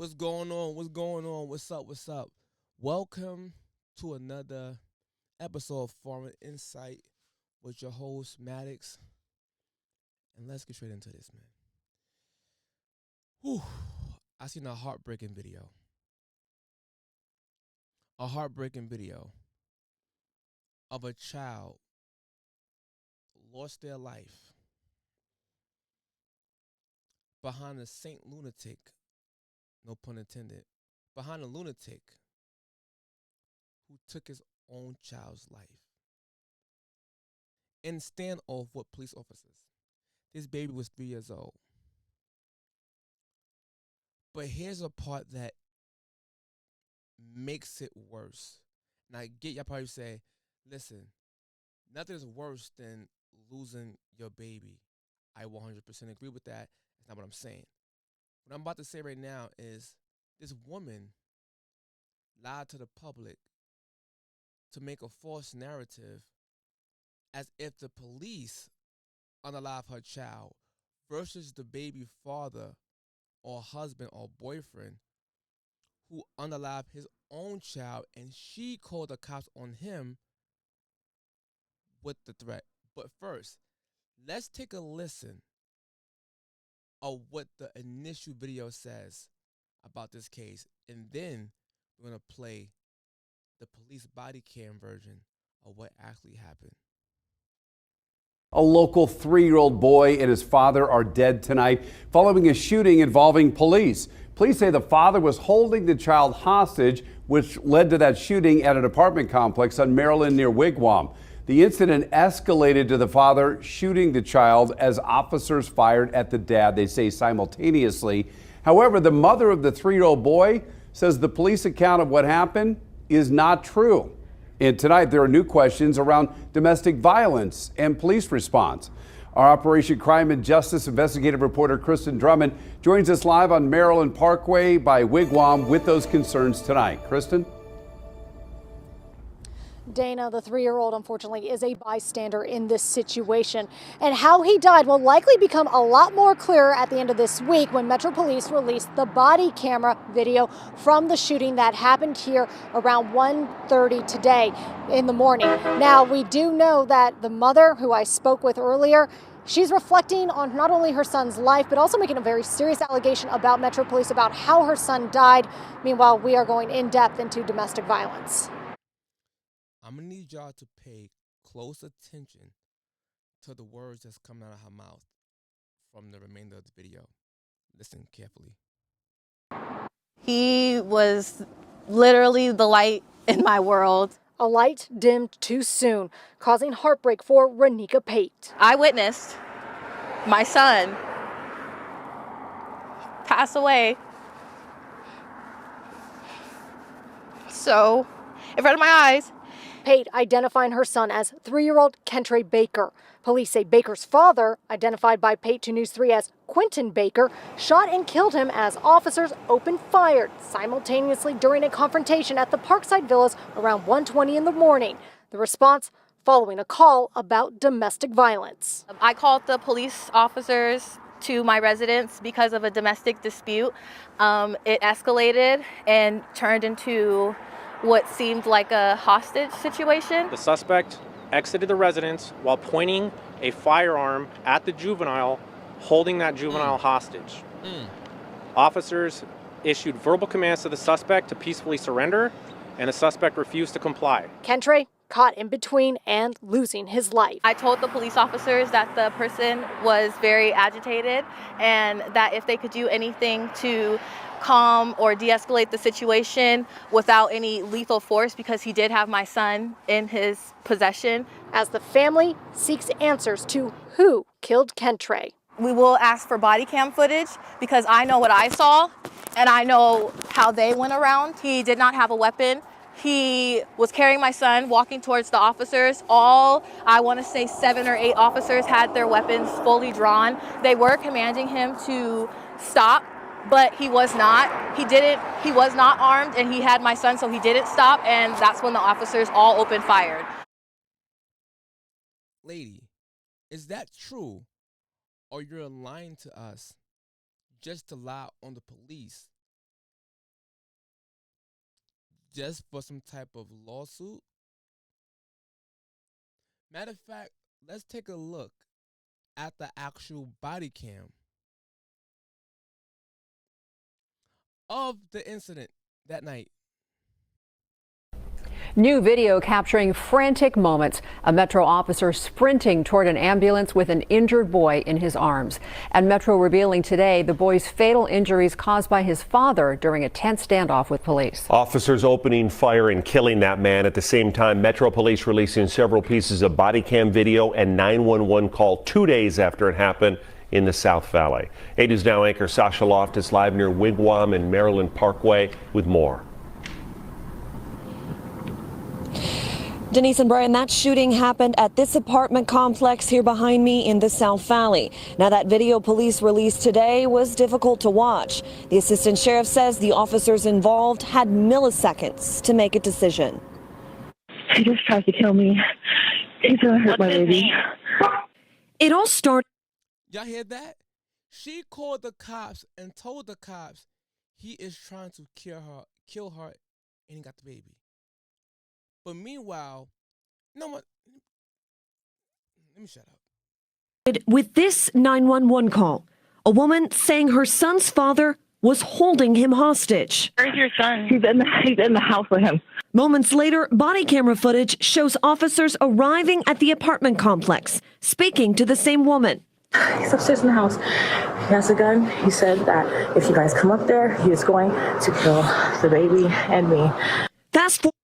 What's going on? What's going on? What's up? What's up? Welcome to another episode of Foreign Insight with your host, Maddox. And let's get straight into this, man. Whew. I seen a heartbreaking video. A heartbreaking video of a child lost their life behind a Saint lunatic, no pun intended, behind a lunatic who took his own child's life in standoff with police officers. This baby was 3 years old. But here's a part that makes it worse. And I get y'all probably say, listen, nothing is worse than losing your baby. I 100% agree with that. That's not what I'm saying. What I'm about to say right now is this woman lied to the public to make a false narrative as if the police unalive her child versus the baby father or husband or boyfriend who unalived his own child, and she called the cops on him with the threat. But first, let's take a listen of what the initial video says about this case, and then we're going to play the police body cam version of what actually happened. A local 3-year-old boy and his father are dead tonight following a shooting involving police. Police say the father was holding the child hostage, which led to that shooting at an apartment complex on Maryland near Wigwam. The incident escalated to the father shooting the child as officers fired at the dad, they say simultaneously. However, the mother of the 3-year-old boy says the police account of what happened is not true. And tonight, there are new questions around domestic violence and police response. Our Operation Crime and Justice investigative reporter Kristen Drummond joins us live on Maryland Parkway by Wigwam with those concerns tonight. Kristen? Dana, the 3-year-old, unfortunately, is a bystander in this situation. And how he died will likely become a lot more clear at the end of this week when Metro Police released the body camera video from the shooting that happened here around 1:30 today in the morning. Now, we do know that the mother, who I spoke with earlier, she's reflecting on not only her son's life, but also making a very serious allegation about Metro Police about how her son died. Meanwhile, we are going in depth into domestic violence. I'm going to need y'all to pay close attention to the words that's coming out of her mouth from the remainder of the video. Listen carefully. He was literally the light in my world. A light dimmed too soon, causing heartbreak for Renika Pate. I witnessed my son pass away. So, in front of my eyes. Pate identifying her son as 3-year-old Kentre Baker. Police say Baker's father, identified by Pate to News 3 as Quentin Baker, shot and killed him as officers opened fire simultaneously during a confrontation at the Parkside Villas around 1:20 in the morning. The response following a call about domestic violence. I called the police officers to my residence because of a domestic dispute. It escalated and turned into what seemed like a hostage situation. The suspect exited the residence while pointing a firearm at the juvenile, holding that juvenile hostage. Officers issued verbal commands to the suspect to peacefully surrender, and the suspect refused to comply. Kentre caught in between and losing his life. I told the police officers that the person was very agitated and that if they could do anything to calm or de-escalate the situation without any lethal force, because he did have my son in his possession. As the family seeks answers to who killed Kentre. We will ask for body cam footage because I know what I saw and I know how they went around. He did not have a weapon. He was carrying my son, walking towards the officers. All, I want to say 7 or 8 officers had their weapons fully drawn. They were commanding him to stop, but he was not. He was not armed, and he had my son, so he didn't stop, and that's when the officers all opened fire. Lady, is that true? Or you're lying to us just to lie on the police just for some type of lawsuit? Matter of fact, let's take a look at the actual body cam of the incident that night. New video capturing frantic moments. A Metro officer sprinting toward an ambulance with an injured boy in his arms. And Metro revealing today the boy's fatal injuries caused by his father during a tense standoff with police. Officers opening fire and killing that man. At the same time, Metro Police releasing several pieces of body cam video and 911 call 2 days after it happened in the South Valley. 8 News Now anchor Sasha Loft is live near Wigwam and Maryland Parkway with more. Denise and Brian, that shooting happened at this apartment complex here behind me in the South Valley. Now, that video police released today was difficult to watch. The assistant sheriff says the officers involved had milliseconds to make a decision. He just tried to kill me. He's gonna hurt my baby. It all started. Y'all hear that? She called the cops and told the cops he is trying to kill her, and he got the baby. But meanwhile, you know what? Let me shut up. With this 911 call, a woman saying her son's father was holding him hostage. Where's your son? He's in the house with him. Moments later, body camera footage shows officers arriving at the apartment complex, speaking to the same woman. He's upstairs in the house. He has a gun. He said that if you guys come up there, he is going to kill the baby and me. Fast forward.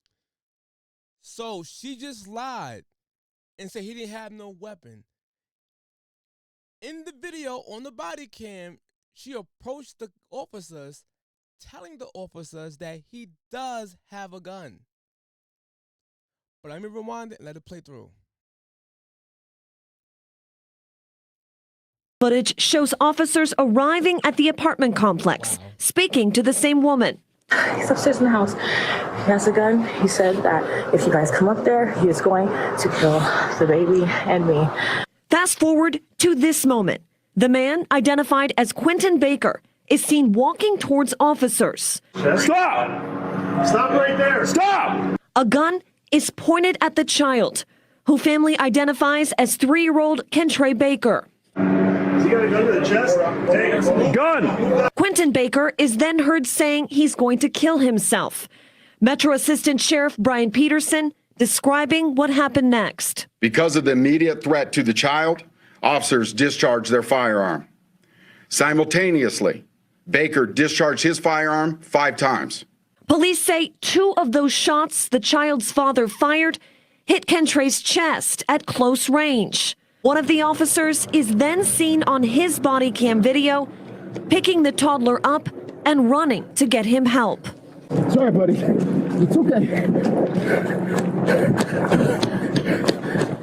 So she just lied and said he didn't have no weapon. In the video on the body cam, she approached the officers, telling the officers that he does have a gun. But let me rewind it and let it play through. Footage shows officers arriving at the apartment complex, speaking to the same woman. He's upstairs in the house. He has a gun. He said that if you guys come up there, he is going to kill the baby and me. Fast forward to this moment. The man, identified as Quentin Baker, is seen walking towards officers. Stop! Stop right there! Stop! A gun is pointed at the child, who family identifies as 3-year-old Kentre Baker. He got a gun to the chest? Take it. Gun! Quentin Baker is then heard saying he's going to kill himself. Metro Assistant Sheriff Brian Peterson describing what happened next. Because of the immediate threat to the child, officers discharged their firearm. Simultaneously, Baker discharged his firearm 5 times. Police say 2 of those shots the child's father fired hit Kentre's chest at close range. One of the officers is then seen on his body cam video picking the toddler up and running to get him help. Sorry, buddy. It's okay.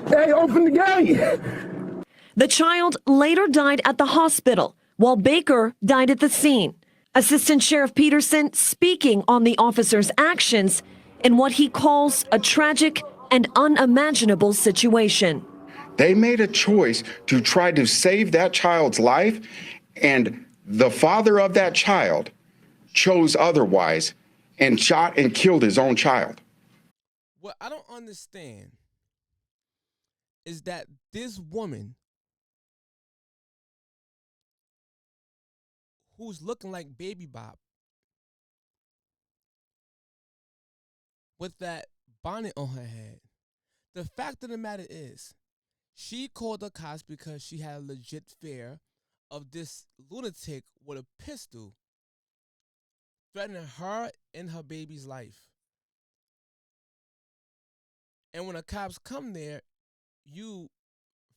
Hey, open the gate! The child later died at the hospital, while Baker died at the scene. Assistant Sheriff Peterson speaking on the officer's actions in what he calls a tragic and unimaginable situation. They made a choice to try to save that child's life, and the father of that child chose otherwise and shot and killed his own child. What I don't understand is that this woman who's looking like Baby Bop with that bonnet on her head, the fact of the matter is, she called the cops because she had a legit fear of this lunatic with a pistol threatening her and her baby's life. And when the cops come there, you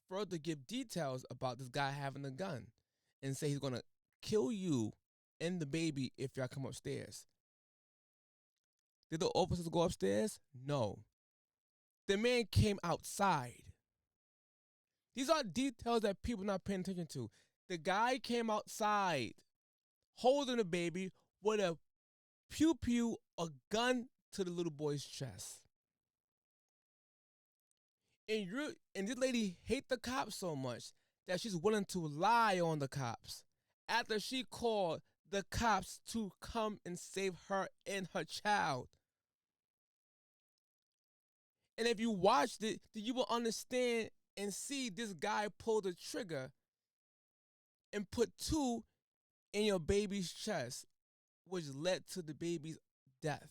further give details about this guy having a gun and say he's going to kill you and the baby if y'all come upstairs. Did the officers go upstairs? No. The man came outside. These are details that people not paying attention to. The guy came outside holding the baby with a pew-pew, a gun to the little boy's chest. And this lady hate the cops so much that she's willing to lie on the cops after she called the cops to come and save her and her child. And if you watched it, then you will understand and see this guy pull the trigger and put 2 in your baby's chest, which led to the baby's death.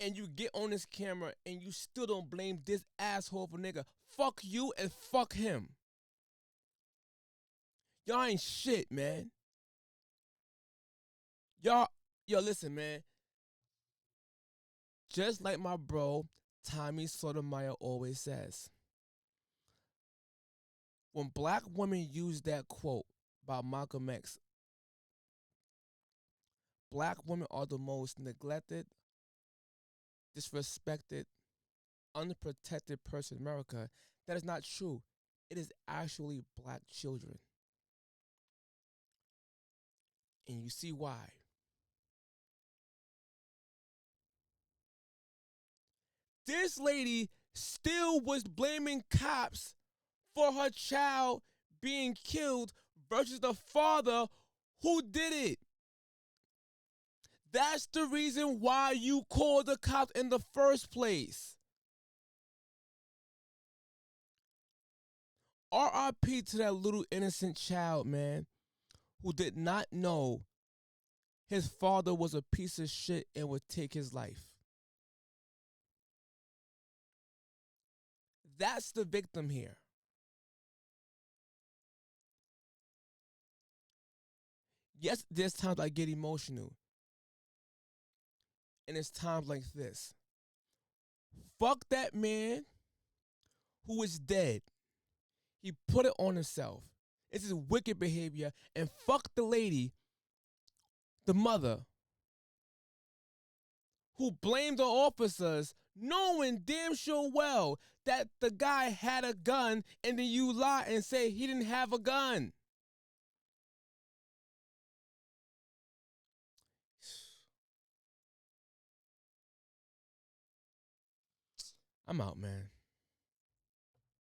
And you get on this camera and you still don't blame this asshole of a nigga. Fuck you and fuck him. Y'all ain't shit, man. Yo, listen, man. Just like my bro, Tommy Sotomayor always says, when black women use that quote by Malcolm X, black women are the most neglected, disrespected, unprotected person in America. That is not true. It is actually black children. And you see why. This lady still was blaming cops for her child being killed versus the father who did it. That's the reason why you called the cops in the first place. RIP to that little innocent child, man, who did not know his father was a piece of shit and would take his life. That's the victim here. Yes, there's times I get emotional. And it's times like this. Fuck that man who is dead. He put it on himself. It's his wicked behavior. And fuck the lady, the mother, who blamed the officers knowing damn sure well that the guy had a gun, and then you lie and say he didn't have a gun. I'm out, man.